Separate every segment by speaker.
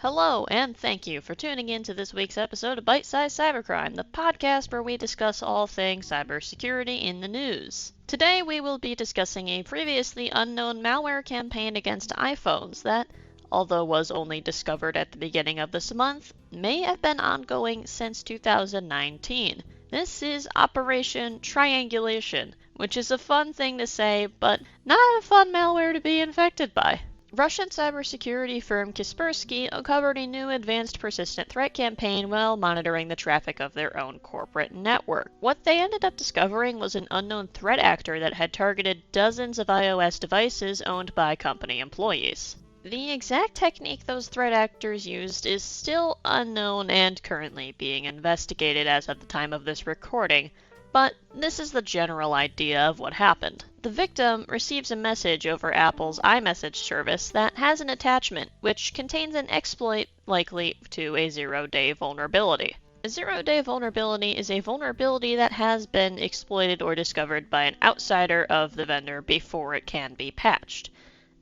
Speaker 1: Hello, and thank you for tuning in to this week's episode of Bite Size Cybercrime, the podcast where we discuss all things cybersecurity in the news. Today we will be discussing a previously unknown malware campaign against iPhones that, although was only discovered at the beginning of this month, may have been ongoing since 2019. This is Operation Triangulation, which is a fun thing to say, but not a fun malware to be infected by. Russian cybersecurity firm Kaspersky uncovered a new advanced persistent threat campaign while monitoring the traffic of their own corporate network. What they ended up discovering was an unknown threat actor that had targeted dozens of iOS devices owned by company employees. The exact technique those threat actors used is still unknown and currently being investigated as of the time of this recording, but this is the general idea of what happened. The victim receives a message over Apple's iMessage service that has an attachment which contains an exploit likely to a zero-day vulnerability. A zero-day vulnerability is a vulnerability that has been exploited or discovered by an outsider of the vendor before it can be patched.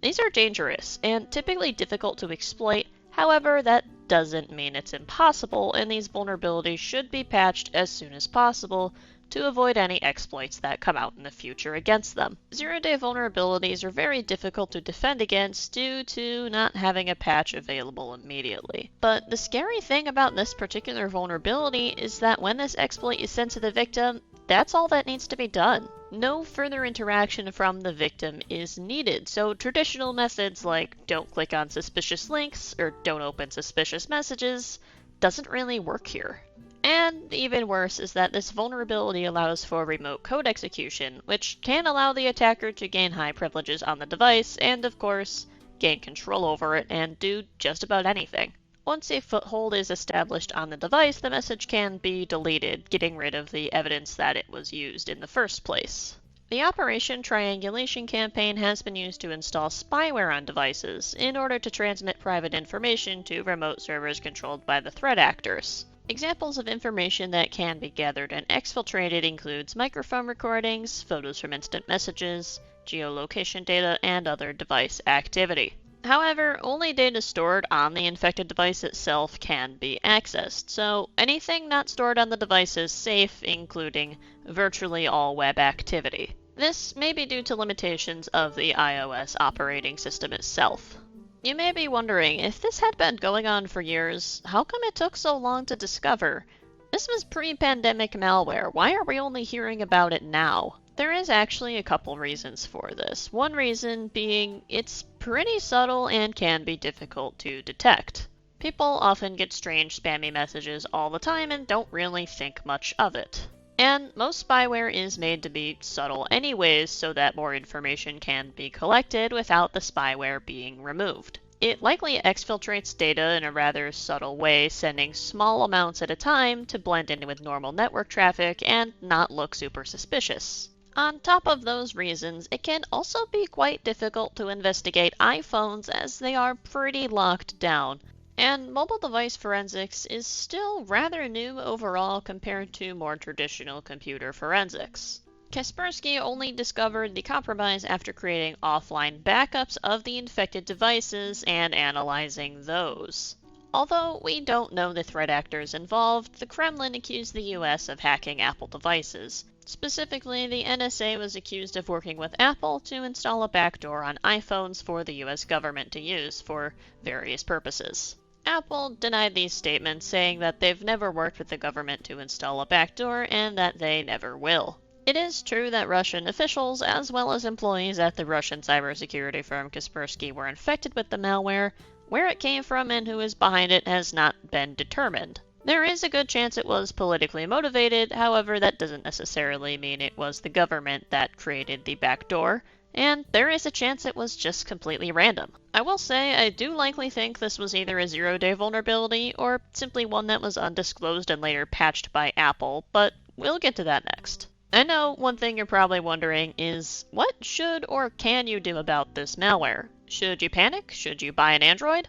Speaker 1: These are dangerous and typically difficult to exploit. However, that doesn't mean it's impossible, and these vulnerabilities should be patched as soon as possible to avoid any exploits that come out in the future against them. Zero-day vulnerabilities are very difficult to defend against due to not having a patch available immediately. But the scary thing about this particular vulnerability is that when this exploit is sent to the victim, that's all that needs to be done. No further interaction from the victim is needed, so traditional methods like don't click on suspicious links or don't open suspicious messages doesn't really work here. And even worse is that this vulnerability allows for remote code execution, which can allow the attacker to gain high privileges on the device and, of course, gain control over it and do just about anything. Once a foothold is established on the device, the message can be deleted, getting rid of the evidence that it was used in the first place. The Operation Triangulation campaign has been used to install spyware on devices in order to transmit private information to remote servers controlled by the threat actors. Examples of information that can be gathered and exfiltrated includes microphone recordings, photos from instant messages, geolocation data, and other device activity. However, only data stored on the infected device itself can be accessed, so anything not stored on the device is safe, including virtually all web activity. This may be due to limitations of the iOS operating system itself. You may be wondering, if this had been going on for years, how come it took so long to discover? This was pre-pandemic malware. Why are we only hearing about it now? There is actually a couple reasons for this. One reason being it's pretty subtle and can be difficult to detect. People often get strange spammy messages all the time and don't really think much of it. And most spyware is made to be subtle anyways, so that more information can be collected without the spyware being removed. It likely exfiltrates data in a rather subtle way, sending small amounts at a time to blend in with normal network traffic and not look super suspicious. On top of those reasons, it can also be quite difficult to investigate iPhones as they are pretty locked down. And mobile device forensics is still rather new overall compared to more traditional computer forensics. Kaspersky only discovered the compromise after creating offline backups of the infected devices and analyzing those. Although we don't know the threat actors involved, the Kremlin accused the US of hacking Apple devices. Specifically, the NSA was accused of working with Apple to install a backdoor on iPhones for the US government to use for various purposes. Apple denied these statements, saying that they've never worked with the government to install a backdoor and that they never will. It is true that Russian officials, as well as employees at the Russian cybersecurity firm Kaspersky, were infected with the malware. Where it came from and who is behind it has not been determined. There is a good chance it was politically motivated, however, that doesn't necessarily mean it was the government that created the backdoor. And there is a chance it was just completely random. I will say I do likely think this was either a zero-day vulnerability or simply one that was undisclosed and later patched by Apple, but we'll get to that next. I know one thing you're probably wondering is, what should or can you do about this malware? Should you panic? Should you buy an Android?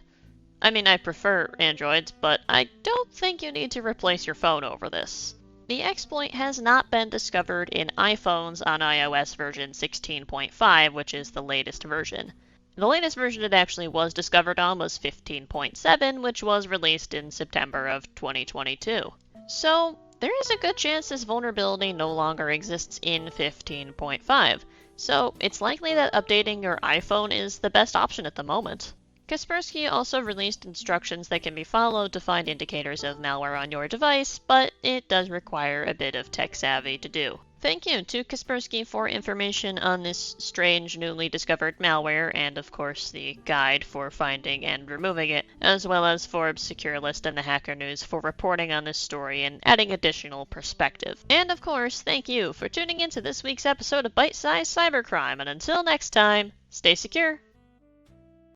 Speaker 1: I mean, I prefer Androids, but I don't think you need to replace your phone over this. The exploit has not been discovered in iPhones on iOS version 16.5, which is the latest version. The latest version it actually was discovered on was 15.7, which was released in September of 2022. So, there is a good chance this vulnerability no longer exists in 15.5, so it's likely that updating your iPhone is the best option at the moment. Kaspersky also released instructions that can be followed to find indicators of malware on your device, but it does require a bit of tech savvy to do. Thank you to Kaspersky for information on this strange newly discovered malware, and of course the guide for finding and removing it, as well as Forbes, SecureList, and the Hacker News for reporting on this story and adding additional perspective. And of course, thank you for tuning in to this week's episode of Bite Size Cybercrime, and until next time, stay secure.